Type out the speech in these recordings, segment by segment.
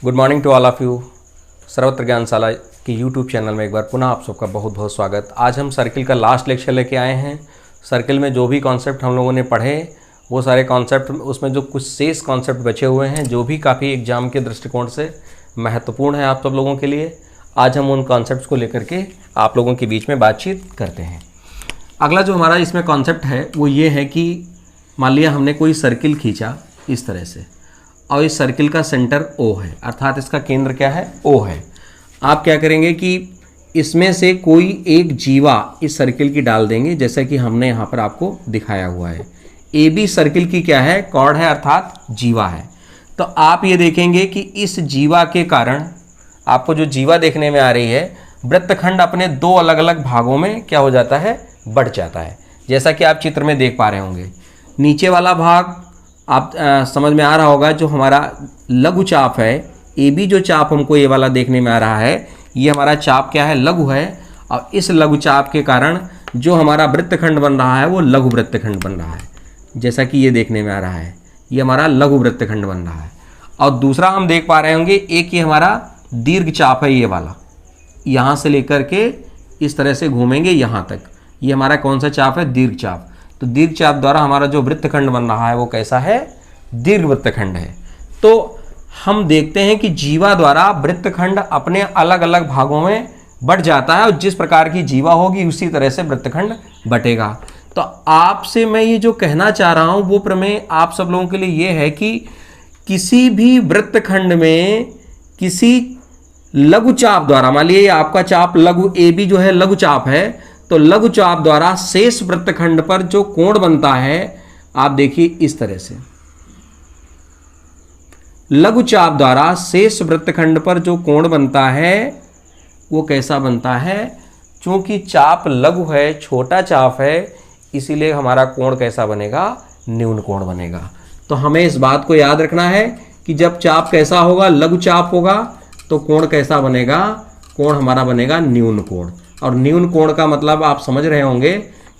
Good morning to all of you. Sarvatra Gyanshala की YouTube channel में एक बार पुनः आप सबका बहुत बहुत स्वागत। आज हम सर्किल का लास्ट लेक्चर लेके आए हैं। सर्किल में जो भी कॉन्सेप्ट हम लोगों ने पढ़े वो सारे कॉन्सेप्ट, उसमें जो कुछ शेष कॉन्सेप्ट बचे हुए हैं जो भी काफ़ी एग्जाम के दृष्टिकोण से महत्वपूर्ण है आप सब लोगों के लिए, आज हम उन कॉन्सेप्ट्स को लेकर के आप लोगों के बीच में बातचीत करते हैं। अगला जो हमारा इसमें कॉन्सेप्ट है वो ये है कि मान लिया हमने कोई सर्किल खींचा इस तरह से और इस सर्किल का सेंटर O है, अर्थात इसका केंद्र क्या है, O है। आप क्या करेंगे कि इसमें से कोई एक जीवा इस सर्किल की डाल देंगे, जैसा कि हमने यहाँ पर आपको दिखाया हुआ है। AB सर्किल की क्या है, कॉर्ड है, अर्थात जीवा है। तो आप ये देखेंगे कि इस जीवा के कारण आपको जो जीवा देखने में आ रही है, वृत्तखंड अपने दो अलग अलग भागों में क्या हो जाता है, बढ़ जाता है। जैसा कि आप चित्र में देख पा रहे होंगे, नीचे वाला भाग आप समझ में आ रहा होगा, जो हमारा लघु चाप है, AB जो चाप हमको ये वाला देखने में आ रहा है, ये हमारा चाप क्या है, लघु है। और इस लघु चाप के कारण जो हमारा वृत्तखंड बन रहा है वो लघु वृत्तखंड बन रहा है, जैसा कि ये देखने में आ रहा है, ये हमारा लघु वृत्तखंड बन रहा है। और दूसरा हम देख पा रहे होंगे, एक ये हमारा दीर्घ चाप है, ये वाला यहाँ से लेकर के इस तरह से घूमेंगे यहाँ तक, ये हमारा कौन सा चाप है, दीर्घ चाप। तो दीर्घ चाप द्वारा हमारा जो वृत्तखंड बन रहा है वो कैसा है, दीर्घ वृत्तखंड है। तो हम देखते हैं कि जीवा द्वारा वृत्तखंड अपने अलग अलग भागों में बढ़ जाता है, और जिस प्रकार की जीवा होगी उसी तरह से वृत्तखंड बटेगा। तो आपसे मैं ये जो कहना चाह रहा हूं वो प्रमेय आप सब लोगों के लिए ये है कि किसी भी वृत्तखंड में किसी लघु चाप द्वारा, मान लीजिए आपका चाप लघु AB जो है लघु चाप है, तो लघु चाप द्वारा शेष वृत्तखंड पर जो कोण बनता है, आप देखिए इस तरह से लघु चाप द्वारा शेष वृत्तखंड पर जो कोण बनता है वो कैसा बनता है, चूंकि चाप लघु है, छोटा चाप है, इसीलिए हमारा कोण कैसा बनेगा, न्यून कोण बनेगा। तो हमें इस बात को याद रखना है कि जब चाप कैसा होगा, लघु चाप होगा, तो कोण कैसा बनेगा, कोण हमारा बनेगा न्यून कोण। और न्यून कोण का मतलब आप समझ रहे होंगे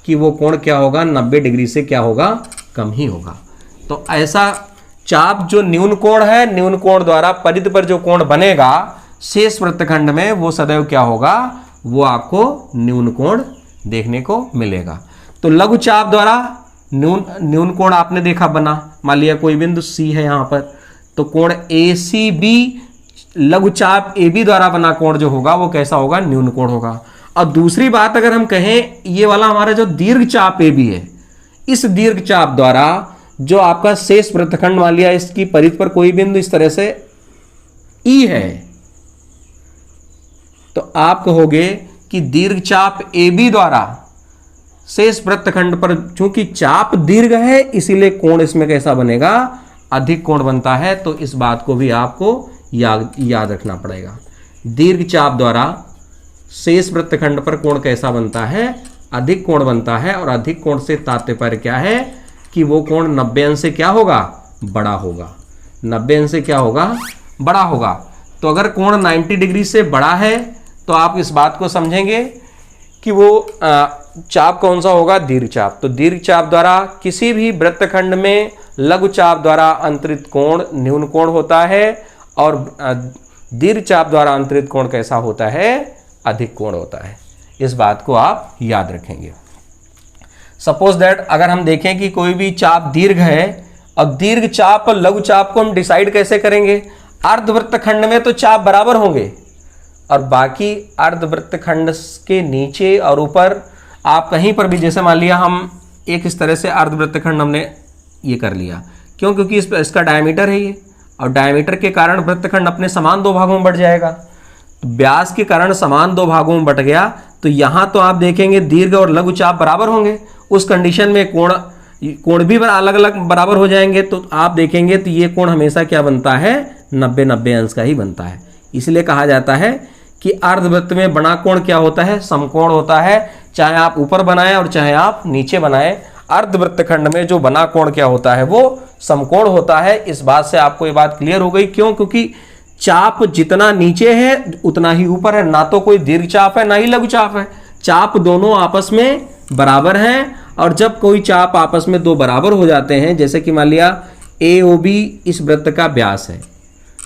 कि वो कोण क्या होगा, 90 डिग्री से क्या होगा, कम ही होगा। तो ऐसा चाप जो न्यून कोण है, न्यून कोण द्वारा परिध पर जो कोण बनेगा शेष वृत्तखंड में, वो सदैव क्या होगा, वो आपको न्यून कोण देखने को मिलेगा। तो लघु चाप द्वारा न्यून कोण आपने देखा बना, मान लिया कोई बिंदु C है यहाँ पर, तो कोण ACB लघु चाप AB द्वारा बना कोण जो होगा वो कैसा होगा, न्यून कोण होगा। और दूसरी बात अगर हम कहें, ये वाला हमारा जो दीर्घ चाप AB है, इस दीर्घ चाप द्वारा जो आपका शेष वृत्तखंड, मान लिया इसकी परिध पर कोई बिंदु इस तरह से E है, तो आप कहोगे कि दीर्घ चाप AB द्वारा शेष वृत्तखंड पर, चूंकि चाप दीर्घ है इसीलिए कोण इसमें कैसा बनेगा, अधिक कोण बनता है। तो इस बात को भी आपको याद रखना पड़ेगा। दीर्घ चाप द्वारा शेष वृत्तखंड पर कोण कैसा बनता है, अधिक कोण बनता है। और अधिक कोण से तात्पर्य क्या है कि वो कोण 90 अंश से क्या होगा, बड़ा होगा, 90 अंश से क्या होगा, बड़ा होगा। तो अगर कोण 90 डिग्री से बड़ा है तो आप इस बात को समझेंगे कि वो चाप कौन सा होगा, दीर्घ चाप। तो दीर्घ चाप द्वारा किसी भी वृत्तखंड में लघु चाप द्वारा अंतरित कोण न्यून कोण होता है, और दीर्घ चाप द्वारा अंतरित कोण कैसा होता है, अधिक कोण होता है। इस बात को आप याद रखेंगे। सपोज दैट अगर हम देखें कि कोई भी चाप दीर्घ है, और दीर्घ चाप और लघु चाप को हम डिसाइड कैसे करेंगे, अर्धवृत्तखंड में तो चाप बराबर होंगे, और बाकी अर्धवृत्तखंड के नीचे और ऊपर आप कहीं पर भी, जैसे मान लिया हम एक इस तरह से अर्धवृत्तखंड हमने ये कर लिया, क्यों, क्योंकि इसका डायमीटर है ये, और डायमीटर के कारण वृत्तखंड अपने समान दो भागों में बढ़ जाएगा। तो व्यास के कारण समान दो भागों में बट गया, तो यहां तो आप देखेंगे दीर्घ और लघु चाप बराबर होंगे। उस कंडीशन में कोण भी अलग अलग बराबर हो जाएंगे। तो आप देखेंगे तो ये कोण हमेशा क्या बनता है, 90 अंश का ही बनता है। इसलिए कहा जाता है कि अर्धवृत्त में बना कोण क्या होता है, समकोण होता है। चाहे आप ऊपर बनाएं और चाहे आप नीचे बनाएं, अर्धवृत्तखंड में जो बना कोण क्या होता है, वो समकोण होता है। इस बात से आपको ये बात क्लियर हो गई। क्यों, क्योंकि चाप जितना नीचे है उतना ही ऊपर है, ना तो कोई दीर्घ चाप है ना ही लघु चाप है। चाप दोनों आपस में बराबर हैं, और जब कोई चाप आपस में दो बराबर हो जाते हैं, जैसे कि मान लिया AOB इस वृत्त का व्यास है,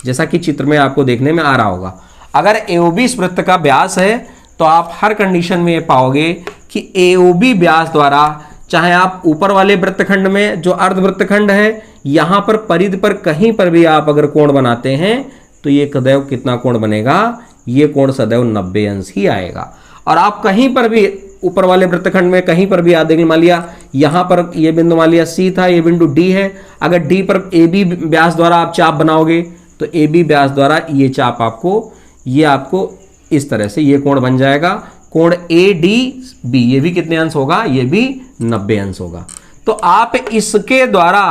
जैसा कि चित्र में आपको देखने में आ रहा होगा। अगर AOB इस वृत्त का व्यास है तो आप हर कंडीशन में ये पाओगे कि AOB व्यास द्वारा, चाहे आप ऊपर वाले वृत्तखंड में जो अर्धवृत्तखंड है यहां पर परिधि पर कहीं पर भी आप अगर कोण बनाते हैं तो ये सदैव कितना कोण बनेगा, ये कोण सदैव 90 अंश ही आएगा। और आप कहीं पर भी ऊपर वाले वृत्तखंड में कहीं पर भी आप देखेंगे, मान लिया यहां पर ये बिंदु मान लिया C था, ये बिंदु D है, अगर D पर AB व्यास द्वारा आप चाप बनाओगे तो AB व्यास द्वारा ये चाप आपको इस तरह से ये कोण बन जाएगा, कोण ADB। ये भी कितने अंश होगा, ये भी 90 अंश होगा। तो आप इसके द्वारा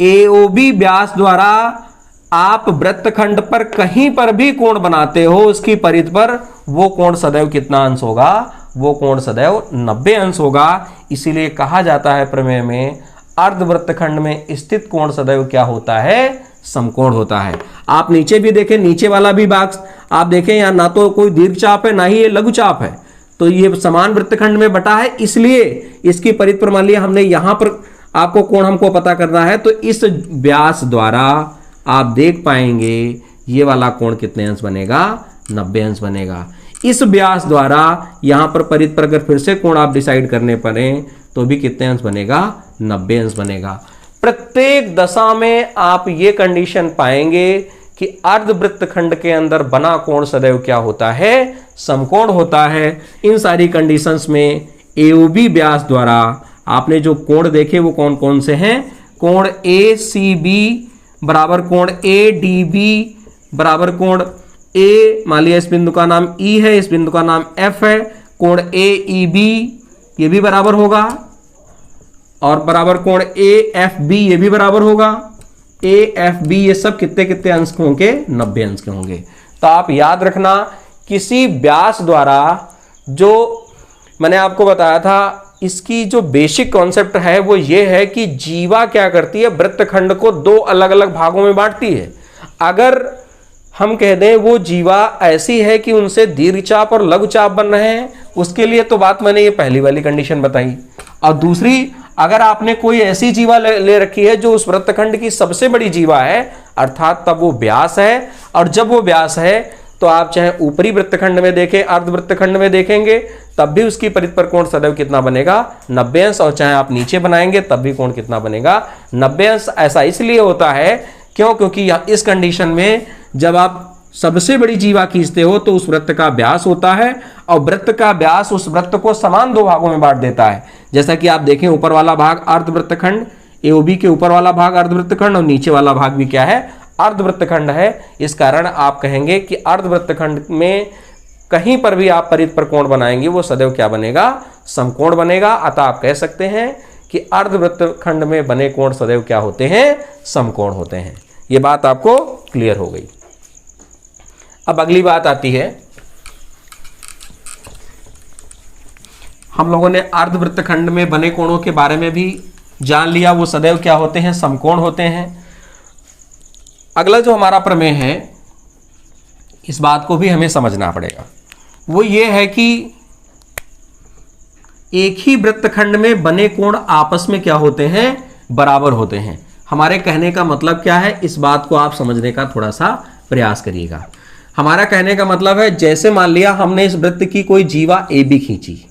AOB व्यास द्वारा आप वृत्तखंड पर कहीं पर भी कोण बनाते हो उसकी परिधि पर, वो कोण सदैव कितना अंश होगा, वो कोण सदैव 90 अंश होगा। इसीलिए कहा जाता है प्रमेय में अर्धवृत्तखंड में स्थित कोण सदैव क्या होता है, समकोण होता है। आप नीचे भी देखें, नीचे वाला भी भाग आप देखें, यहां ना तो कोई दीर्घ चाप है ना ही ये लघु चाप है, तो ये समान वृत्तखंड में बटा है, इसलिए इसकी परिधि पर मान लिया हमने यहां पर आपको कोण हमको पता करना है, तो इस व्यास द्वारा आप देख पाएंगे ये वाला कोण कितने अंश बनेगा, 90 अंश बनेगा। इस व्यास द्वारा यहां पर परिधि पर अगर फिर से कोण आप डिसाइड करने पड़े तो भी कितने अंश बनेगा, 90 अंश बनेगा। प्रत्येक दशा में आप ये कंडीशन पाएंगे कि अर्धवृत्तखंड के अंदर बना कोण सदैव क्या होता है, समकोण होता है। इन सारी कंडीशंस में AOB व्यास द्वारा आपने जो कोण देखे वो कौन कौन से हैं, कोण ACB बराबर कोण ADB बराबर कोण A, मान लिया इस बिंदु का नाम E है, इस बिंदु का नाम F है, कोण AEB ये भी बराबर होगा, और बराबर कोण AFB ये भी बराबर होगा। AFB ये सब कितने कितने अंश के होंगे, 90 अंश के होंगे। तो आप याद रखना, किसी व्यास द्वारा, जो मैंने आपको बताया था, इसकी जो बेसिक कॉन्सेप्ट है वो ये है कि जीवा क्या करती है, वृत्तखंड को दो अलग अलग भागों में बांटती है। अगर हम कह दें वो जीवा ऐसी है कि उनसे दीर्घचाप और लघुचाप बन रहे हैं, उसके लिए तो बात मैंने ये पहली वाली कंडीशन बताई। और दूसरी, अगर आपने कोई ऐसी जीवा ले रखी है जो उस वृत्तखंड की सबसे बड़ी जीवा है, अर्थात तब वो व्यास है, और जब वो व्यास है तो आप चाहे ऊपरी वृत्तखंड में देखें, अर्धवृत्तखंड में देखेंगे, तब भी उसकी परिधि पर कोण सदैव कितना बनेगा, 90 अंश, और चाहे आप नीचे बनाएंगे तब भी कोण कितना बनेगा, 90 अंश। ऐसा इसलिए होता है क्योंकि इस कंडीशन में जब आप सबसे बड़ी जीवा खींचते हो तो उस वृत्त का व्यास होता है, और वृत्त का व्यास उस वृत्त को समान दो भागों में बांट देता है। जैसा कि आप देखें, ऊपर वाला भाग अर्धवृत्तखंड, AOB के ऊपर वाला भाग अर्धवृत्तखंड, और नीचे वाला भाग भी क्या है, अर्धवृत्तखंड है। इस कारण आप कहेंगे कि अर्धवृत्तखंड में कहीं पर भी आप परिधि पर कोण बनाएंगे वो सदैव क्या बनेगा, समकोण बनेगा। अतः आप कह सकते हैं कि अर्धवृत्तखंड में बने कोण सदैव क्या होते हैं, समकोण होते हैं। ये बात आपको क्लियर हो गई। अब अगली बात आती है, हम लोगों ने अर्धवृत्तखंड में बने कोणों के बारे में भी जान लिया, वो सदैव क्या होते हैं, समकोण होते हैं। अगला जो हमारा प्रमेय है, इस बात को भी हमें समझना पड़ेगा, वो ये है कि एक ही वृत्तखंड में बने कोण आपस में क्या होते हैं, बराबर होते हैं। हमारे कहने का मतलब क्या है, इस बात को आप समझने का थोड़ा सा प्रयास करिएगा। हमारा कहने का मतलब है, जैसे मान लिया हमने इस वृत्त की कोई जीवा AB खींची,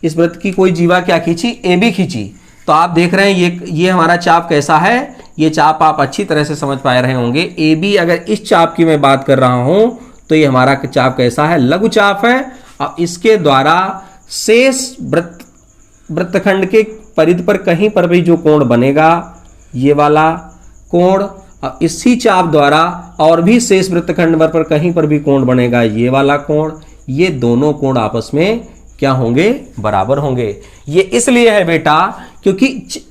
इस वृत्त की कोई जीवा क्या खींची, AB खींची, तो आप देख रहे हैं ये हमारा चाप कैसा है, ये चाप आप अच्छी तरह से समझ पा रहे होंगे। AB, अगर इस चाप की मैं बात कर रहा हूं तो ये हमारा चाप कैसा है, लघु चाप है, और इसके द्वारा शेष वृत्तखंड के परिधि पर कहीं पर भी जो कोण बनेगा, ये वाला कोण, और इसी चाप द्वारा और भी शेष वृत्तखंड पर कहीं पर भी कोण बनेगा, ये वाला कोण, ये दोनों कोण आपस में क्या होंगे, बराबर होंगे। ये इसलिए है बेटा क्योंकि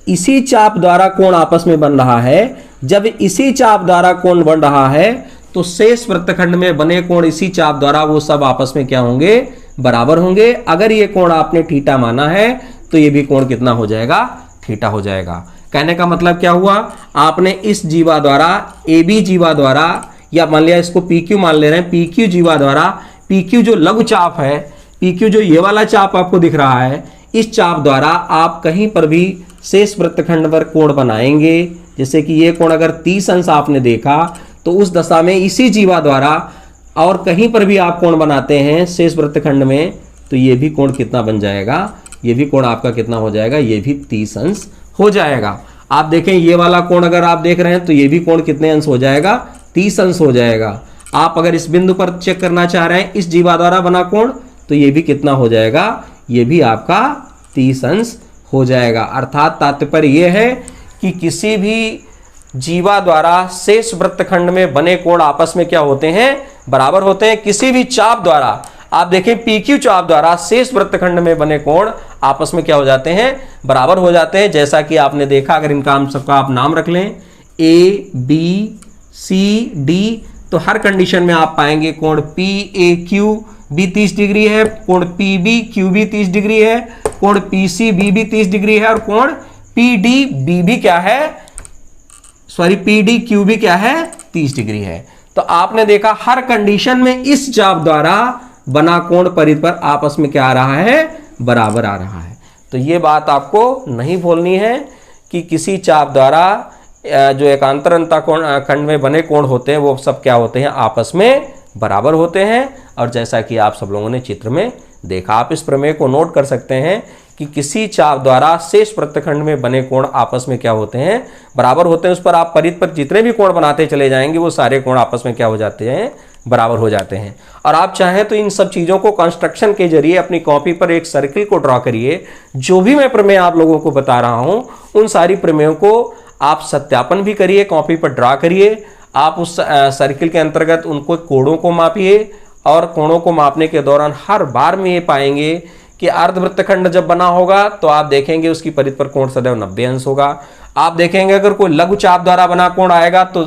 इसी चाप द्वारा कोण आपस में बन रहा है। जब इसी चाप द्वारा कोण बन रहा है तो शेष वृत्तखंड में बने कोण इसी चाप द्वारा वो सब आपस में क्या होंगे, बराबर होंगे। अगर ये कोण आपने थीटा माना है तो ये भी कोण कितना हो जाएगा, थीटा हो जाएगा। कहने का मतलब क्या हुआ, आपने इस जीवा द्वारा, AB जीवा द्वारा, या मान लिया इसको PQ मान ले रहे हैं, PQ जीवा द्वारा, PQ जो लघु चाप है, PQ जो ये वाला चाप आपको दिख रहा है, इस चाप द्वारा आप कहीं पर भी शेष वृत्तखंड पर कोण बनाएंगे। जैसे कि ये कोण अगर 30 अंश आपने देखा तो उस दशा में इसी जीवा द्वारा और कहीं पर भी आप कोण बनाते हैं शेष वृत्तखंड में, तो ये भी कोण कितना बन जाएगा, ये भी कोण आपका कितना हो जाएगा, ये भी 30 अंश हो जाएगा। आप देखें ये वाला कोण अगर आप देख रहे हैं तो ये भी कोण कितने अंश हो जाएगा, 30 अंश हो जाएगा। आप अगर इस बिंदु पर चेक करना चाह रहे हैं इस जीवा द्वारा बना कोण, तो ये भी कितना हो जाएगा, ये भी आपका 30 अंश हो जाएगा। अर्थात तात्पर्य यह है कि किसी भी जीवा द्वारा शेष वृत्तखंड में बने कोण आपस में क्या होते हैं, बराबर होते हैं। किसी भी चाप द्वारा आप देखें PQ चाप द्वारा शेष वृत्तखंड में बने कोण आपस में क्या हो जाते हैं, बराबर हो जाते हैं। जैसा कि आपने देखा, अगर इनका हम सबका आप नाम रख लें ABCD, तो हर कंडीशन में आप पाएंगे कोण PAQ भी 30 डिग्री है, कोण PBQ भी 30 डिग्री है, कोण PCB भी 30 डिग्री है और कोण PDB भी क्या है, PDQ भी क्या है, 30 डिग्री है। तो आपने देखा हर कंडीशन में इस चाप द्वारा बना कोण परिध पर आपस में क्या आ रहा है, बराबर आ रहा है। तो ये बात आपको नहीं भूलनी है कि किसी चाप द्वारा जो एकांतर अंतःकोण खंड में बने कोण होते हैं वो सब क्या होते हैं, आपस में बराबर होते हैं। और जैसा कि आप सब लोगों ने चित्र में देखा, आप इस प्रमेय को नोट कर सकते हैं कि किसी चाप द्वारा शेष वृत्तखंड में बने कोण आपस में क्या होते हैं, बराबर होते हैं। उस पर आप परिध पर जितने भी कोण बनाते चले जाएंगे वो सारे कोण आपस में क्या हो जाते हैं, बराबर हो जाते हैं। और आप चाहें तो इन सब चीज़ों को कंस्ट्रक्शन के जरिए अपनी कॉपी पर एक सर्किल को ड्रॉ करिए। जो भी मैं प्रमेय आप लोगों को बता रहा हूं उन सारी प्रमेयों को आप सत्यापन भी करिए, कॉपी पर ड्रॉ करिए। आप उस सर्किल के अंतर्गत उनको कोणों को मापिए और कोणों को मापने के दौरान हर बार में ये पाएंगे कि अर्धवृत्तखंड जब बना होगा तो आप देखेंगे उसकी परिध पर कोण सदैव 90 अंश होगा। आप देखेंगे अगर कोई लघु चाप द्वारा बना कोण आएगा तो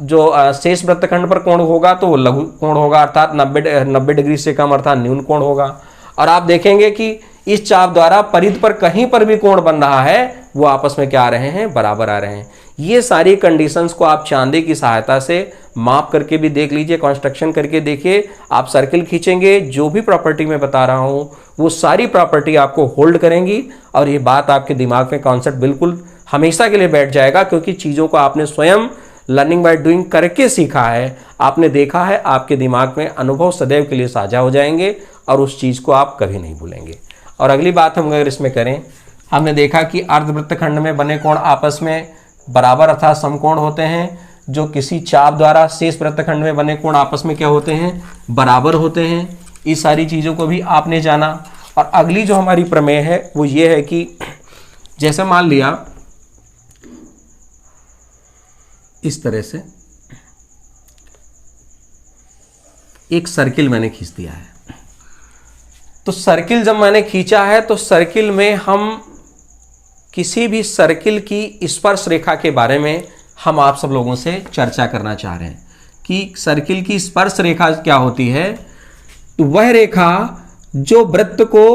जो शेष वृत्तखंड पर कोण होगा तो वो लघु कोण होगा, अर्थात 90 डिग्री से कम अर्थात न्यून कोण होगा। और आप देखेंगे कि इस चाप द्वारा परिध पर कहीं पर भी कोण बन रहा है वो आपस में क्या आ रहे हैं, बराबर आ रहे हैं। ये सारी कंडीशंस को आप चांदे की सहायता से माप करके भी देख लीजिए, कंस्ट्रक्शन करके देखिए। आप सर्किल खींचेंगे, जो भी प्रॉपर्टी मैं बता रहा हूँ वो सारी प्रॉपर्टी आपको होल्ड करेंगी और ये बात आपके दिमाग में कॉन्सेप्ट बिल्कुल हमेशा के लिए बैठ जाएगा, क्योंकि चीज़ों को आपने स्वयं लर्निंग बाय डूइंग करके सीखा है, आपने देखा है। आपके दिमाग में अनुभव सदैव के लिए साझा हो जाएंगे और उस चीज़ को आप कभी नहीं भूलेंगे। और अगली बात हम अगर इसमें करें, हमने देखा कि अर्धवृत्तखंड में बने कोण आपस में बराबर अर्थात समकोण होते हैं। जो किसी चाप द्वारा शेष वृत्तखंड में बने कोण आपस में क्या होते हैं, बराबर होते हैं। इस सारी चीज़ों को भी आपने जाना। और अगली जो हमारी प्रमेय है वो ये है कि जैसे मान लिया इस तरह से एक सर्किल मैंने खींच दिया है, तो सर्किल जब मैंने खींचा है तो सर्किल में हम किसी भी सर्किल की स्पर्श रेखा के बारे में हम आप सब लोगों से चर्चा करना चाह रहे हैं कि सर्किल की स्पर्श रेखा क्या होती है। तो वह रेखा जो वृत्त को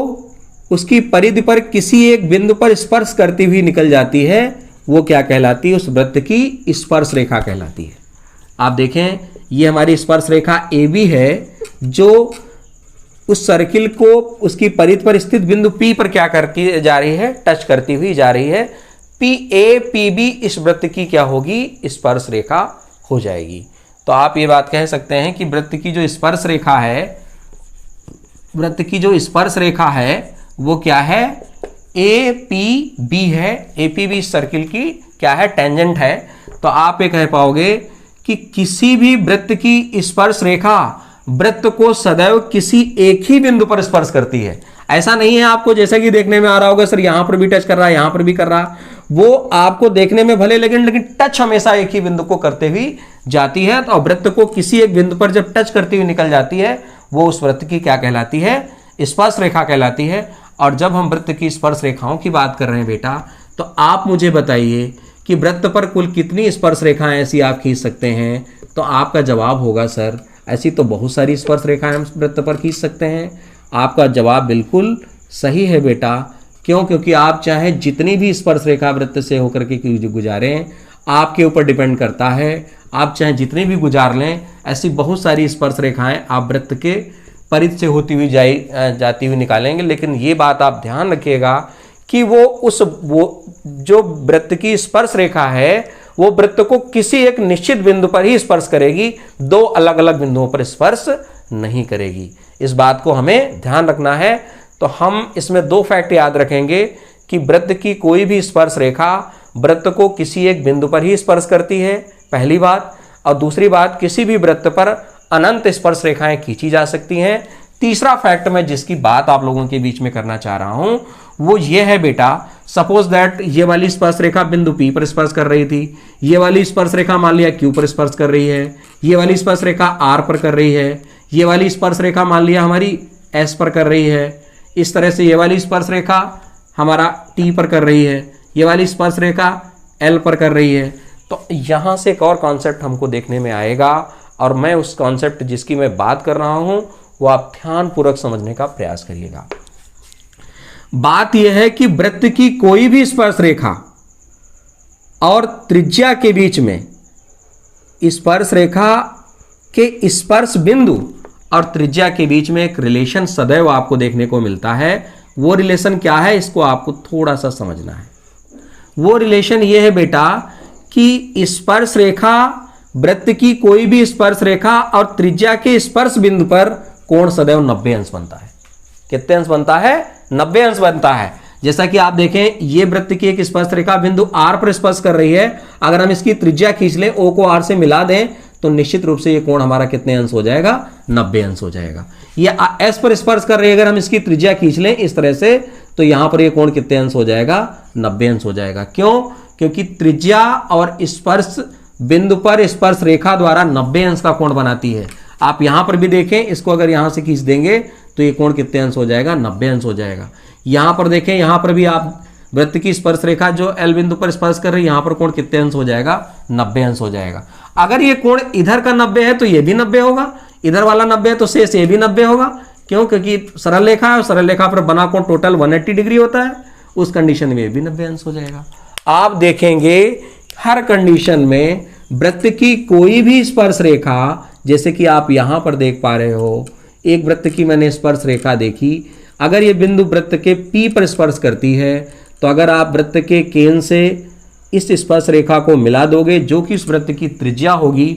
उसकी परिधि पर किसी एक बिंदु पर स्पर्श करती हुई निकल जाती है वो क्या कहलाती है, उस वृत्त की स्पर्श रेखा कहलाती है। आप देखें ये हमारी स्पर्श रेखा AB है जो उस सर्किल को उसकी परिधि पर स्थित बिंदु P पर क्या करती जा रही है, टच करती हुई जा रही है। PAPB इस वृत्त की क्या होगी, स्पर्श रेखा हो जाएगी। तो आप ये बात कह सकते हैं कि वृत्त की जो स्पर्श रेखा है, वृत्त की जो स्पर्श रेखा है वो क्या है, APB है। APB सर्किल की क्या है, टेंजेंट है। तो आप ये कह पाओगे कि किसी भी वृत्त की स्पर्श रेखा वृत्त को सदैव किसी एक ही बिंदु पर स्पर्श करती है। ऐसा नहीं है आपको जैसा कि देखने में आ रहा होगा सर यहां पर भी टच कर रहा है, यहां पर भी कर रहा है, वो आपको देखने में भले लेकिन टच हमेशा एक ही बिंदु को करते हुई जाती है। तो वृत्त को किसी एक बिंदु पर जब टच करती हुई निकल जाती है वो उस वृत्त की क्या कहलाती है, स्पर्श रेखा कहलाती है। और जब हम वृत्त की स्पर्श रेखाओं की बात कर रहे हैं बेटा, तो आप मुझे बताइए कि वृत्त पर कुल कितनी स्पर्श रेखाएं ऐसी आप खींच सकते हैं। तो आपका जवाब होगा सर ऐसी तो बहुत सारी स्पर्श रेखाएं हम वृत्त पर खींच सकते हैं। आपका जवाब बिल्कुल सही है बेटा। क्यों? क्योंकि आप चाहे जितनी भी स्पर्श रेखा वृत्त से होकर के गुजारें, आपके ऊपर डिपेंड करता है। आप चाहे जितनी भी गुजार लें, ऐसी बहुत सारी स्पर्श रेखाएं आप वृत्त के परिधि से होती हुई जाती हुई निकालेंगे। लेकिन ये बात आप ध्यान रखिएगा कि वो जो वृत्त की स्पर्श रेखा है वो वृत्त को किसी एक निश्चित बिंदु पर ही स्पर्श करेगी, दो अलग अलग बिंदुओं पर स्पर्श नहीं करेगी। इस बात को हमें ध्यान रखना है। तो हम इसमें दो फैक्ट याद रखेंगे कि वृत्त की कोई भी स्पर्श रेखा वृत्त को किसी एक बिंदु पर ही स्पर्श करती है, पहली बात। और दूसरी बात, किसी भी वृत्त पर अनंत स्पर्श रेखाएं खींची जा सकती हैं। तीसरा फैक्ट मैं जिसकी बात आप लोगों के बीच में करना चाह रहा हूं वो ये है बेटा, सपोज दैट ये वाली स्पर्श रेखा बिंदु P पर स्पर्श कर रही थी, ये वाली स्पर्श रेखा मान लिया Q पर स्पर्श कर रही है, ये वाली स्पर्श रेखा R पर कर रही है, ये वाली स्पर्श रेखा मान लिया हमारी S पर कर रही है, इस तरह से ये वाली स्पर्श रेखा हमारा T पर कर रही है, ये वाली स्पर्श रेखा L पर कर रही है। तो यहां से एक और कॉन्सेप्ट हमको देखने में आएगा, और मैं उस कॉन्सेप्ट जिसकी मैं बात कर रहा हूं वो आप ध्यानपूर्वक समझने का प्रयास करिएगा। बात यह है कि वृत्त की कोई भी स्पर्श रेखा और त्रिज्या के बीच में स्पर्श रेखा के स्पर्श बिंदु और त्रिज्या के बीच में एक रिलेशन सदैव आपको देखने को मिलता है। वो रिलेशन क्या है, इसको आपको थोड़ा सा समझना है। वो रिलेशन ये है बेटा कि स्पर्श रेखा, वृत्त की कोई भी स्पर्श रेखा और त्रिज्या के स्पर्श बिंदु पर कोण सदैव 90 अंश बनता है। कितने अंश बनता है? 90 अंश बनता है। जैसा कि आप देखें, ये वृत्त की एक स्पर्श रेखा बिंदु R पर स्पर्श कर रही है। अगर हम इसकी त्रिज्या खींच लें, O को R से मिला दें, तो निश्चित रूप से ये कोण हमारा कितने अंश हो जाएगा? 90 अंश हो जाएगा। ये S पर स्पर्श कर रही है, अगर हम इसकी त्रिज्या खींच लें इस तरह से, तो यहां पर ये कोण कितने अंश हो जाएगा? 90 अंश हो जाएगा। क्यों? क्योंकि त्रिज्या और स्पर्श बिंदु पर स्पर्श रेखा द्वारा 90 अंश का कोण बनाती है। आप यहां पर भी देखें, इसको अगर यहां से खींच देंगे तो ये कोण कितने अंश हो जाएगा? 90 अंश हो जाएगा। यहां पर देखें, यहां पर भी आप वृत्त की स्पर्श रेखा जो L बिंदु पर स्पर्श कर रही है, यहां पर कोण कितने अंश हो जाएगा? 90 अंश हो जाएगा। अगर ये कोण इधर का 90 है तो ये भी 90 होगा, इधर वाला 90 है तो शेष ये भी 90 होगा। क्यों? क्योंकि सरल रेखा है और सरल रेखा पर बना कोण टोटल 180 डिग्री होता है। उस कंडीशन में भी 90 अंश हो जाएगा। आप देखेंगे हर कंडीशन में वृत्त की कोई भी स्पर्श रेखा, जैसे कि आप यहां पर देख पा रहे हो, एक वृत्त की मैंने स्पर्श रेखा देखी, अगर ये बिंदु वृत्त के P पर स्पर्श करती है, तो अगर आप वृत्त के केंद्र से इस स्पर्श रेखा को मिला दोगे जो कि उस वृत्त की त्रिज्या होगी,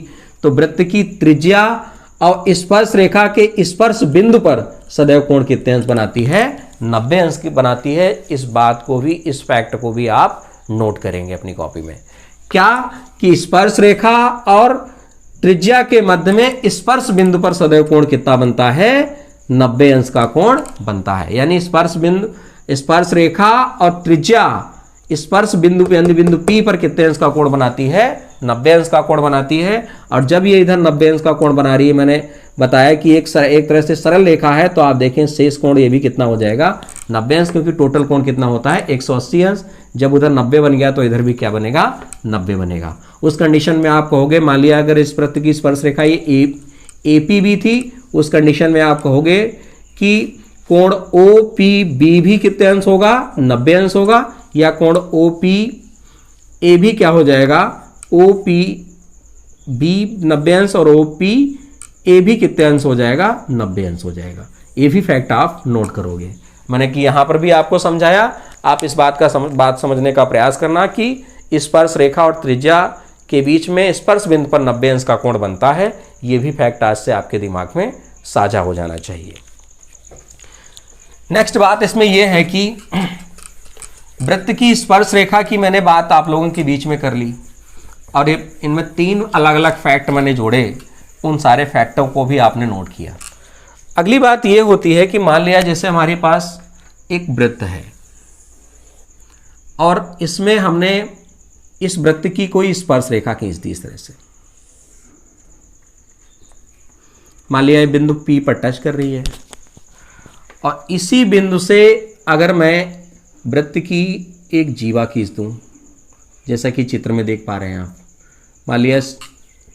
तो वृत्त की त्रिज्या और स्पर्श रेखा के स्पर्श बिंदु पर सदैव कोण कितने अंश बनाती है? 90 अंश की बनाती है। इस बात को भी, इस फैक्ट को भी आप नोट करेंगे अपनी कॉपी में। क्या कि स्पर्श रेखा और त्रिज्या के मध्य में स्पर्श बिंदु पर सदैव कोण कितना बनता है? 90 अंश का कोण बनता है। यानी स्पर्श बिंदु, स्पर्श रेखा और त्रिज्या स्पर्श बिंदु बिंदु P पर कितने अंश का कोण बनाती है? 90 अंश का कोण बनाती है। और जब ये इधर 90 अंश का कोण बना रही है, मैंने बताया कि एक तरह से सरल रेखा है, तो आप देखें शेष कोण ये भी कितना हो जाएगा? 90 अंश, क्योंकि टोटल कोण कितना होता है? 180 अंश। जब उधर 90 बन गया तो इधर भी क्या बनेगा? 90 बनेगा। उस कंडीशन में आप कहोगे, मान लिया अगर इस वृत्त की स्पर्श रेखा ये AP भी थी, उस कंडीशन में आप कहोगे कि कोण OPB भी कितने अंश होगा? 90 अंश होगा। या कोण OPA भी क्या हो जाएगा? OPB 90 अंश और OPA भी कितने अंश हो जाएगा? 90 अंश हो जाएगा। ये भी फैक्ट आप नोट करोगे। मैंने कि यहां पर भी आपको समझाया, आप इस बात समझने का प्रयास करना कि स्पर्श रेखा और त्रिज्या के बीच में स्पर्श बिंदु पर 90 अंश का कोण बनता है। ये भी फैक्ट आज से आपके दिमाग में साझा हो जाना चाहिए। नेक्स्ट बात इसमें यह है कि वृत्त की स्पर्श रेखा की मैंने बात आप लोगों के बीच में कर ली, और इनमें 3 अलग अलग फैक्ट मैंने जोड़े। उन सारे फैक्टों को भी आपने नोट किया। अगली बात यह होती है कि मान लिया जैसे हमारे पास एक वृत्त है और इसमें हमने इस वृत्त की कोई स्पर्श रेखा खींच दी इस तरह से। मान लिया ये बिंदु P पर टच कर रही है, और इसी बिंदु से अगर मैं वृत्त की एक जीवा खींच दूं, जैसा कि चित्र में देख पा रहे हैं आप। मान लिया इस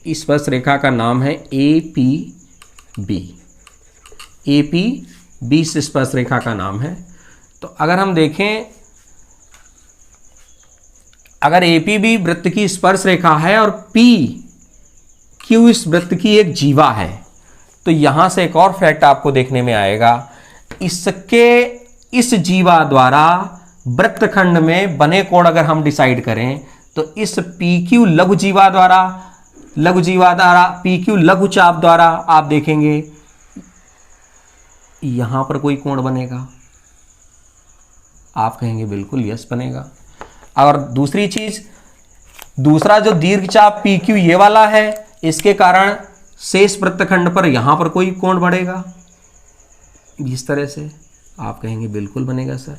स्पर्श रेखा का नाम है APB। APB इस स्पर्श रेखा का नाम है। तो अगर हम देखें, अगर APB वृत्त की स्पर्श रेखा है और PQ इस वृत्त की एक जीवा है, तो यहां से एक और फैक्ट आपको देखने में आएगा। इसके इस जीवा द्वारा वृत्तखंड में बने कोण अगर हम डिसाइड करें तो इस PQ लघुजीवा द्वारा PQ लघुचाप द्वारा आप देखेंगे यहां पर कोई कोण बनेगा, आप कहेंगे बिल्कुल यस बनेगा। और दूसरी चीज, दूसरा जो दीर्घचाप PQ ये वाला है, इसके कारण शेष वृत्तखंड पर यहां पर कोई कोण बढ़ेगा इस तरह से, आप कहेंगे बिल्कुल बनेगा सर।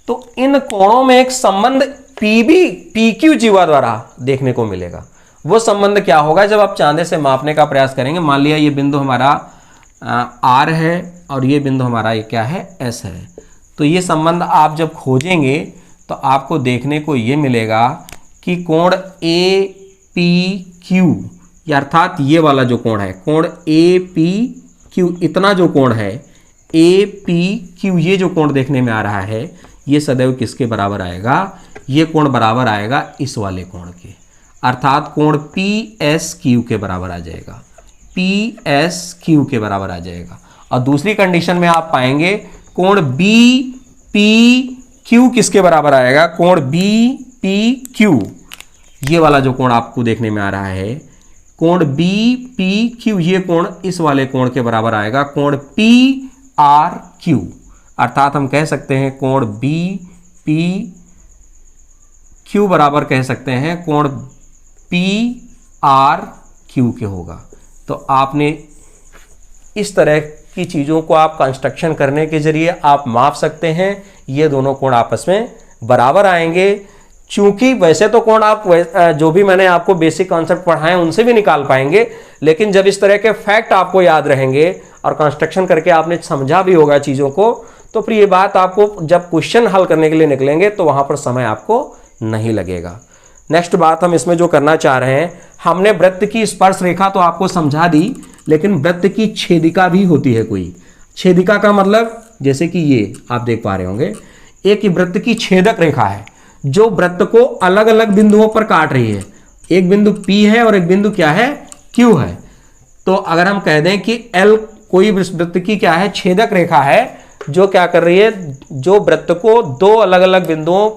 तो इन कोणों में एक संबंध PQ जीवा द्वारा देखने को मिलेगा। वो संबंध क्या होगा, जब आप चांदे से मापने का प्रयास करेंगे, मान लिया ये बिंदु हमारा R है और ये बिंदु हमारा ये क्या है, S है, तो ये संबंध आप जब खोजेंगे तो आपको देखने को ये मिलेगा कि कोण APQ, अर्थात ये वाला जो कोण है, कोण APQ, इतना जो कोण है APQ, ये जो कोण देखने में आ रहा है, ये सदैव किसके बराबर आएगा, ये कोण बराबर आएगा इस वाले कोण के, अर्थात कोण PSQ के बराबर आ जाएगा, PSQ के बराबर आ जाएगा। और दूसरी कंडीशन में आप पाएंगे कोण BPQ किसके बराबर आएगा, कोण BPQ, ये वाला जो कोण आपको देखने में आ रहा है, कोण BPQ, ये कोण इस वाले कोण के बराबर आएगा, कोण PRQ, अर्थात हम कह सकते हैं कोण BPQ बराबर कह सकते हैं कोण PRQ के होगा। तो आपने इस तरह की चीज़ों को आप कंस्ट्रक्शन करने के जरिए आप माप सकते हैं, ये दोनों कोण आपस में बराबर आएंगे। चूंकि वैसे तो कोण आप जो भी मैंने आपको बेसिक कॉन्सेप्ट पढ़ाए उनसे भी निकाल पाएंगे, लेकिन जब इस तरह के फैक्ट आपको याद रहेंगे और कंस्ट्रक्शन करके आपने समझा भी होगा चीज़ों को, तो फिर ये बात आपको जब क्वेश्चन हल करने के लिए निकलेंगे तो वहाँ पर समय आपको नहीं लगेगा। नेक्स्ट बात हम इसमें जो करना चाह रहे हैं, हमने वृत्त की स्पर्श रेखा तो आपको समझा दी, लेकिन वृत्त की छेदिका भी होती है कोई। छेदिका का मतलब जैसे कि ये आप देख पा रहे होंगे, एक वृत्त की छेदक रेखा है जो वृत्त को अलग अलग बिंदुओं पर काट रही है। एक बिंदु P है और एक बिंदु क्या है, Q है। तो अगर हम कह दें कि L कोई वृत्त की क्या है, छेदक रेखा है, जो क्या कर रही है, जो वृत्त को दो अलग अलग बिंदुओं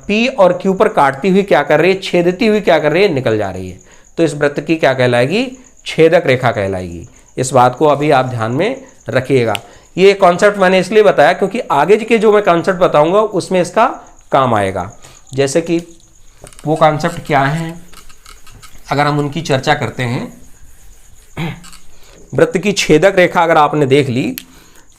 P और Q पर काटती हुई क्या कर रही है, छेदती हुई क्या कर रही है, निकल जा रही है। तो इस वृत्त की क्या कहलाएगी, छेदक रेखा कहलाएगी। इस बात को अभी आप ध्यान में रखिएगा। ये कॉन्सेप्ट मैंने इसलिए बताया क्योंकि आगे के जो मैं कॉन्सेप्ट बताऊंगा उसमें इसका काम आएगा। जैसे कि वो कॉन्सेप्ट क्या है, अगर हम उनकी चर्चा करते हैं, वृत्त की छेदक रेखा अगर आपने देख ली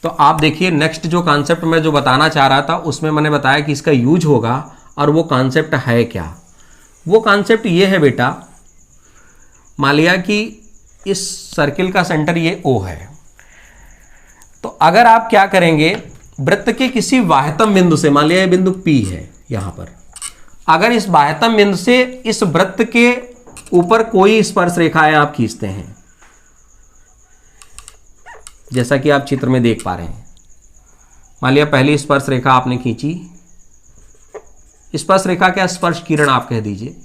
तो आप देखिए नेक्स्ट जो कॉन्सेप्ट मैं जो बताना चाह रहा था उसमें मैंने बताया कि इसका यूज होगा, और वो कॉन्सेप्ट है क्या। वो कॉन्सेप्ट ये है बेटा, मान लिया कि इस सर्किल का सेंटर ये O है, तो अगर आप क्या करेंगे, वृत्त के किसी बाह्यतम बिंदु से, मान लिया ये बिंदु P है यहां पर, अगर इस बाह्यतम बिंदु से इस वृत्त के ऊपर कोई स्पर्श रेखाएं आप खींचते हैं, जैसा कि आप चित्र में देख पा रहे हैं, मान लिया पहली स्पर्श रेखा आपने खींची, स्पर्श रेखा क्या, स्पर्श किरण आप कह दीजिए,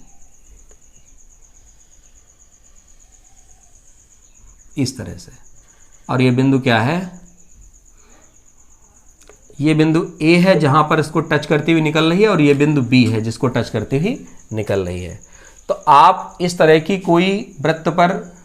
इस तरह से, और ये बिंदु क्या है, ये बिंदु A है जहां पर इसको टच करती हुई निकल रही है, और ये बिंदु B है जिसको टच करती हुई निकल रही है। तो आप इस तरह की कोई वृत्त पर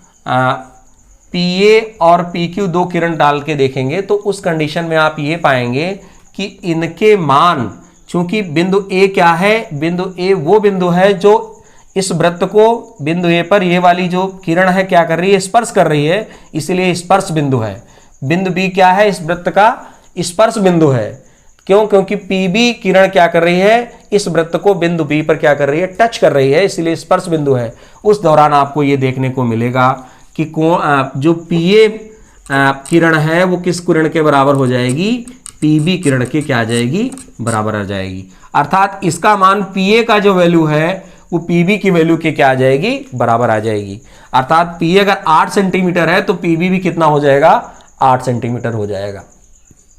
PA और PQ दो किरण डाल के देखेंगे तो उस कंडीशन में आप ये पाएंगे कि इनके मान, चूंकि बिंदु A क्या है, बिंदु A वो बिंदु है जो इस वृत्त को बिंदु A पर ये वाली जो किरण है क्या कर रही है, स्पर्श कर रही है, इसलिए स्पर्श बिंदु है। बिंदु B क्या है, इस वृत्त का स्पर्श बिंदु है। क्यों, क्योंकि PB किरण क्या कर रही है, इस वृत्त को बिंदु B पर क्या कर रही है, टच कर रही है, इसलिए स्पर्श बिंदु है। उस दौरान आपको ये देखने को मिलेगा कि जो PA किरण है वो किस किरण के बराबर हो जाएगी, PB किरण के क्या आ जाएगी, बराबर आ जाएगी। अर्थात इसका मान PA का जो वैल्यू है वो PB की वैल्यू के क्या आ जाएगी, बराबर आ जाएगी। अर्थात PA अगर 8 सेंटीमीटर है तो PB भी कितना हो जाएगा, 8 सेंटीमीटर हो जाएगा।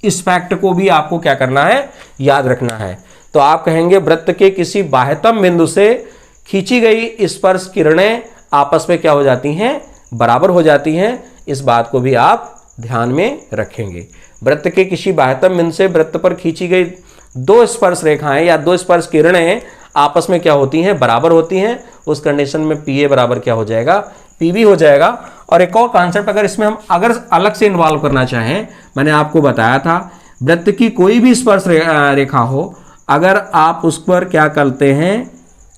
इस फैक्ट को भी आपको क्या करना है, याद रखना है। तो आप कहेंगे वृत्त के किसी बाह्यतम बिंदु से खींची गई स्पर्श किरणें आपस में क्या हो जाती हैं, बराबर हो जाती हैं। इस बात को भी आप ध्यान में रखेंगे। वृत्त के किसी बाह्यतम बिंदु से वृत्त पर खींची गई दो स्पर्श रेखाएं या दो स्पर्श किरणें आपस में क्या होती हैं, बराबर होती हैं, उस कंडीशन में पीए बराबर क्या हो जाएगा, पीबी हो जाएगा। और एक और कॉन्सेप्ट अगर इसमें हम अगर अलग से इन्वॉल्व करना चाहें, मैंने आपको बताया था वृत्त की कोई भी स्पर्श रेखा हो, अगर आप उस पर क्या करते हैं,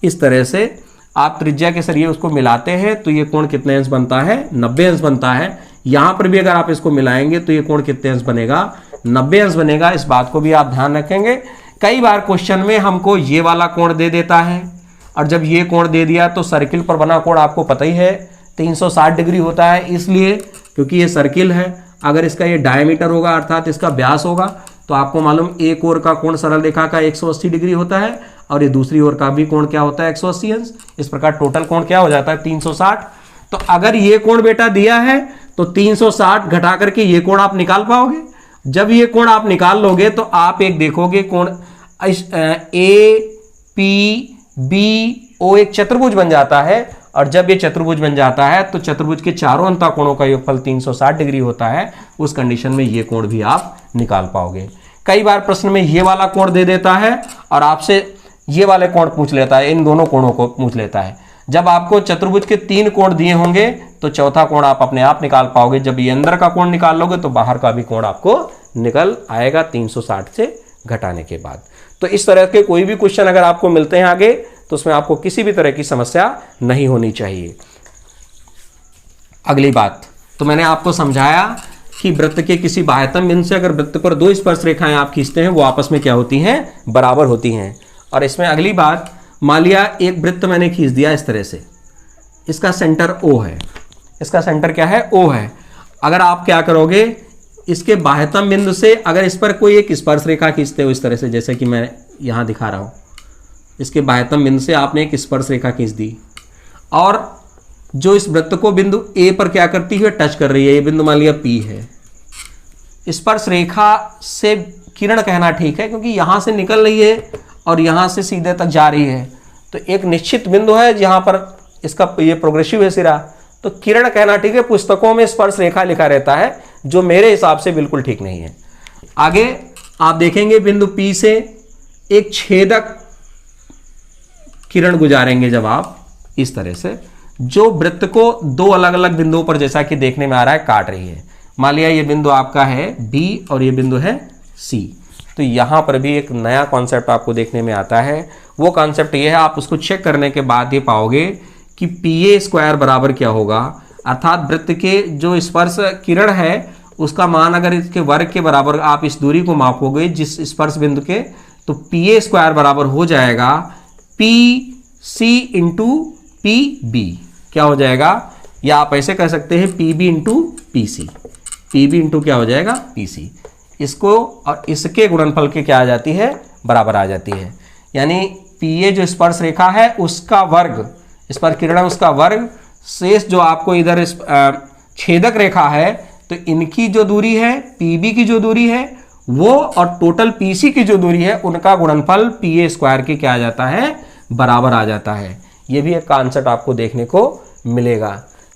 इस तरह से आप त्रिज्या के जरिए उसको मिलाते हैं तो ये कोण कितने अंश बनता है, 90 अंश बनता है। यहां पर भी अगर आप इसको मिलाएंगे तो ये कोण कितने अंश बनेगा, 90 अंश बनेगा। इस बात को भी आप ध्यान रखेंगे। कई बार क्वेश्चन में हमको ये वाला कोण दे देता है, और जब ये कोण दे दिया तो सर्किल पर बना कोण आपको पता ही है 360 डिग्री होता है, इसलिए क्योंकि ये सर्किल है। अगर इसका ये डायमीटर होगा अर्थात इसका व्यास होगा, तो आपको मालूम एक ओर का कोण सरल रेखा का 180 डिग्री होता है और ये दूसरी ओर का भी कोण क्या होता है, 180 अंश। इस प्रकार टोटल कोण क्या हो जाता है, 360। तो अगर ये कोण बेटा दिया है तो 360 घटा करके ये कोण आप निकाल पाओगे। जब ये कोण आप निकाल लोगे तो आप एक देखोगे कोण ए पी बी ओ एक चतुर्भुज बन जाता है, और जब ये चतुर्भुज बन जाता है तो चतुर्भुज के चारों अंतः कोणों का योगफल 360 डिग्री होता है। उस कंडीशन में ये कोण भी आप निकाल पाओगे। कई बार प्रश्न में ये वाला कोण दे देता है और आपसे ये वाले कोण पूछ लेता है, इन दोनों कोणों को पूछ लेता है। जब आपको चतुर्भुज के 3 कोण दिए होंगे तो चौथा कोण आप अपने आप निकाल पाओगे। जब ये अंदर का कोण निकाल लोगे तो बाहर का भी कोण आपको निकल आएगा 360 से घटाने के बाद। तो इस तरह के कोई भी क्वेश्चन अगर आपको मिलते हैं आगे, तो उसमें आपको किसी भी तरह की समस्या नहीं होनी चाहिए। अगली बात, तो मैंने आपको समझाया कि वृत्त के किसी बाह्यतम बिंदु से अगर वृत्त पर दो स्पर्श रेखाएं आप खींचते हैं वो आपस में क्या होती हैं, बराबर होती हैं। और इसमें अगली बात, मान लिया एक वृत्त मैंने खींच दिया इस तरह से, इसका सेंटर O है, इसका सेंटर क्या है, O है। अगर आप क्या करोगे, इसके बाह्यतम बिंदु से अगर इस पर कोई एक स्पर्श रेखा खींचते हो इस तरह से, जैसे कि मैं यहां दिखा रहा हूं, इसके बाह्यतम बिंदु से आपने एक स्पर्श रेखा खींच दी और जो इस वृत्त को बिंदु A पर क्या करती है, टच कर रही है। ये बिंदु मान लिया P है। स्पर्श रेखा से किरण कहना ठीक है, क्योंकि यहां से निकल रही है और यहां से सीधे तक जा रही है, तो एक निश्चित बिंदु है जहां पर इसका ये प्रोग्रेसिव है सिरा, तो किरण कहना ठीक है। पुस्तकों में स्पर्श रेखा लिखा रहता है, जो मेरे हिसाब से बिल्कुल ठीक नहीं है। आगे आप देखेंगे बिंदु P से एक छेदक किरण गुजारेंगे जब आप इस तरह से, जो वृत्त को दो अलग अलग बिंदुओं पर जैसा कि देखने में आ रहा है काट रही है। मान लिया ये बिंदु आपका है B और ये बिंदु है C, तो यहां पर भी एक नया कॉन्सेप्ट आपको देखने में आता है। वो कॉन्सेप्ट ये है, आप उसको चेक करने के बाद ये पाओगे कि PA² बराबर क्या होगा, अर्थात वृत्त के जो स्पर्श किरण है उसका मान अगर इसके वर्ग के बराबर आप इस दूरी को मापोगे जिस स्पर्श बिंदु के, तो PA² बराबर हो जाएगा PC इंटू PB। क्या हो जाएगा, या आप ऐसे कह सकते हैं PB into PC। PB into क्या हो जाएगा, PC। इसको और इसके गुणनफल के क्या आ जाती है, बराबर आ जाती है। यानी PA जो स्पर्श रेखा है उसका वर्ग, स्पर्श किरण उसका वर्ग, शेष जो आपको इधर छेदक रेखा है, तो इनकी जो दूरी है PB की जो दूरी है वो, और टोटल PC की जो दूरी है उनका गुणनफल PA² के क्या आ जाता है, बराबर आ जाता है। ये भी एक कॉन्सेप्ट आपको देखने को मिलेगा,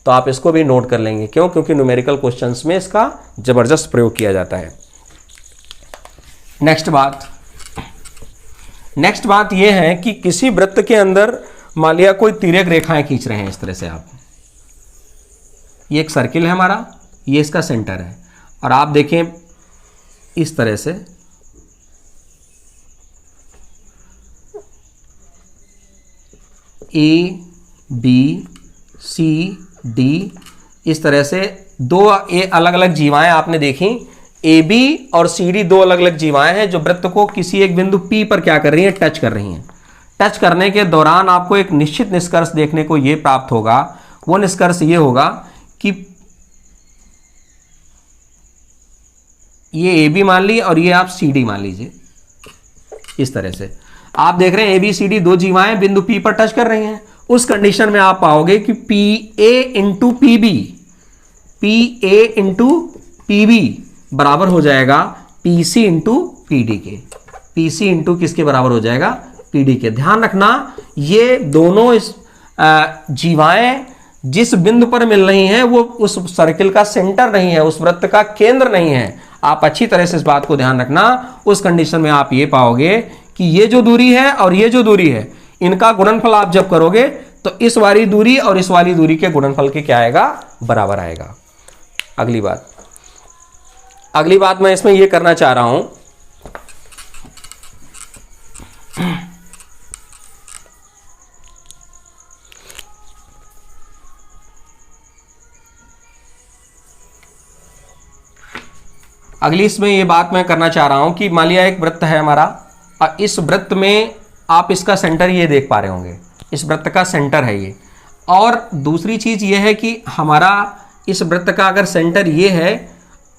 तो आप इसको भी नोट कर लेंगे। क्यों, क्योंकि न्यूमेरिकल क्वेश्चंस में इसका जबरदस्त प्रयोग किया जाता है। नेक्स्ट बात यह है कि किसी वृत्त के अंदर मान लिया कोई तिर्यक रेखाएं खींच रहे हैं इस तरह से आप, ये एक सर्किल है हमारा, ये इसका सेंटर है, और आप देखें इस तरह से ABCD, इस तरह से दो अलग अलग जीवाएं आपने देखी। AB और CD दो अलग अलग जीवाएं हैं जो वृत्त को किसी एक बिंदु P पर क्या कर रही हैं, टच कर रही हैं। टच करने के दौरान आपको एक निश्चित निष्कर्ष देखने को यह प्राप्त होगा। वो निष्कर्ष ये होगा कि ये AB मान ली और ये आप CD मान लीजिए। इस तरह से आप देख रहे हैं ABCD दो जीवाएं बिंदु P पर टच कर रही हैं। उस कंडीशन में आप पाओगे कि PA इंटू PB बराबर हो जाएगा PC इंटू PD के। PC इंटू किसके बराबर हो जाएगा, PD के। ध्यान रखना ये दोनों इस जीवाएं जिस बिंदु पर मिल रही हैं वो उस सर्किल का सेंटर नहीं है, उस वृत्त का केंद्र नहीं है। आप अच्छी तरह से इस बात को ध्यान रखना। उस कंडीशन में आप ये पाओगे कि ये जो दूरी है और ये जो दूरी है, इनका गुणनफल आप जब करोगे तो इस वाली दूरी और इस वाली दूरी के गुणनफल के क्या आएगा, बराबर आएगा। अगली बात मैं इसमें ये करना चाह रहा हूं, अगली इसमें ये बात मैं करना चाह रहा हूं कि मान लिया एक वृत्त है हमारा, और इस वृत्त में आप इसका सेंटर ये देख पा रहे होंगे, इस वृत्त का सेंटर है ये। और दूसरी चीज ये है कि हमारा इस वृत्त का अगर सेंटर ये है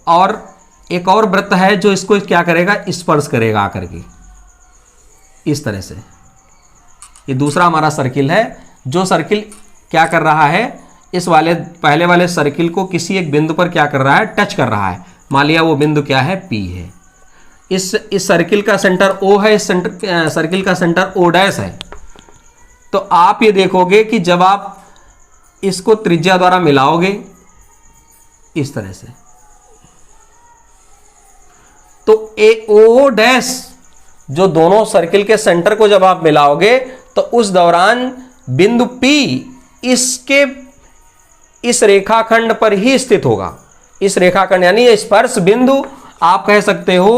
और एक और वृत्त है जो इसको क्या करेगा, स्पर्श करेगा आकर के इस तरह से। ये दूसरा हमारा सर्किल है, जो सर्किल क्या कर रहा है, इस वाले पहले वाले सर्किल को किसी एक बिंदु पर क्या कर रहा है, टच कर रहा है। मान लिया वो बिंदु क्या है, P है। इस सर्किल का सेंटर O है, इस सर्किल का सेंटर O डैश है। तो आप ये देखोगे कि जब आप इसको त्रिज्या द्वारा मिलाओगे इस तरह से, तो O डैश जो दोनों सर्किल के सेंटर को जब आप मिलाओगे तो उस दौरान बिंदु P इसके इस रेखाखंड पर ही स्थित होगा। इस रेखाखंड यानी स्पर्श बिंदु आप कह सकते हो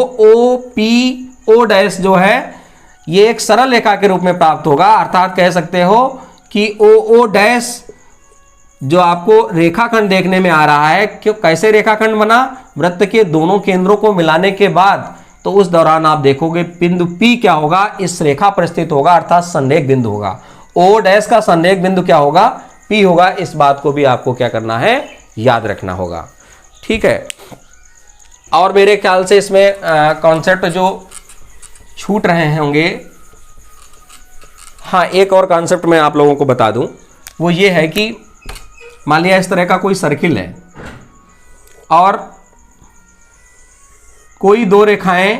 O डैश जो है ये एक सरल रेखा के रूप में प्राप्त होगा। अर्थात कह सकते हो कि O डैश जो आपको रेखाखंड देखने में आ रहा है, क्यों कैसे रेखाखंड बना, वृत्त के दोनों केंद्रों को मिलाने के बाद, तो उस दौरान आप देखोगे बिंदु P क्या होगा, इस रेखा पर स्थित होगा, अर्थात संरेख बिंदु होगा। O डैश का संरेख बिंदु क्या होगा, P होगा। इस बात को भी आपको क्या करना है, याद रखना होगा। ठीक है। और मेरे ख्याल से इसमें कॉन्सेप्ट जो छूट रहे होंगे, हाँ एक और कॉन्सेप्ट मैं आप लोगों को बता दूं, वो ये है कि मान लिया इस तरह का कोई सर्किल है और कोई दो रेखाएं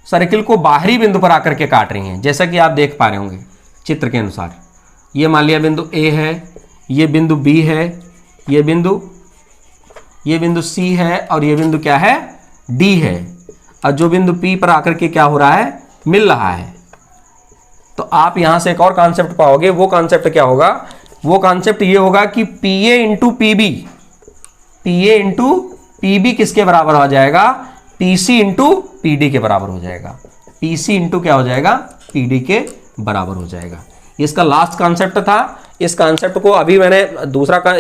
सर्किल को बाहरी बिंदु पर आकर के काट रही हैं, जैसा कि आप देख पा रहे होंगे चित्र के अनुसार। ये मान लिया बिंदु A है, ये बिंदु B है, ये बिंदु C है और ये बिंदु क्या है, D है। और जो बिंदु P पर आकर के क्या हो रहा है, मिल रहा है। तो आप यहां से एक और कॉन्सेप्ट पाओगे। वो कॉन्सेप्ट क्या होगा, वो कॉन्सेप्ट ये होगा कि PA इंटू PB किसके बराबर हो जाएगा, PC इंटू PD के बराबर हो जाएगा। PC इंटू क्या हो जाएगा, PD के बराबर हो जाएगा। इसका लास्ट कॉन्सेप्ट था। इस कॉन्सेप्ट को अभी मैंने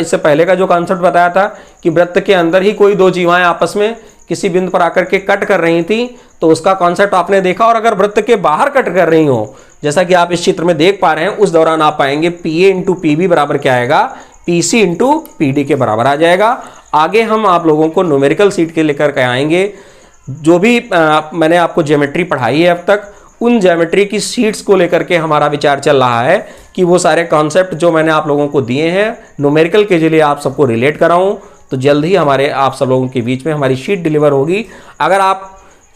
इससे पहले का जो कॉन्सेप्ट बताया था कि वृत्त के अंदर ही कोई दो जीवाएं आपस में किसी बिंदु पर आकर के कट कर रही थी, तो उसका कॉन्सेप्ट आपने देखा। और अगर वृत्त के बाहर कट कर रही हो, जैसा कि आप इस चित्र में देख पा रहे हैं, उस दौरान आप पाएंगे PA इंटू PB बराबर क्या आएगा, PC इंटू PD के बराबर आ जाएगा। आगे हम आप लोगों को न्यूमेरिकल सीट के लेकर के आएंगे। जो भी मैंने आपको ज्योमेट्री पढ़ाई है अब तक, उन ज्योमेट्री की सीट्स को लेकर के हमारा विचार चल रहा है कि वो सारे कॉन्सेप्ट जो मैंने आप लोगों को दिए हैं न्यूमेरिकल के लिए आप सबको रिलेट कराऊं, तो जल्द ही आप सब लोगों के बीच में हमारी शीट डिलीवर होगी। अगर आप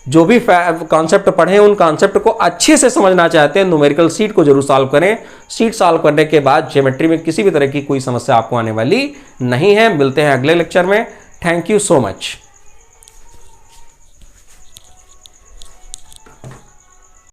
जो भी कॉन्सेप्ट पढ़े उन कॉन्सेप्ट को अच्छे से समझना चाहते हैं, न्यूमेरिकल सीट को जरूर सॉल्व करें। सीट सॉल्व करने के बाद ज्योमेट्री में किसी भी तरह की कोई समस्या आपको आने वाली नहीं है। मिलते हैं अगले लेक्चर में। Thank you so much.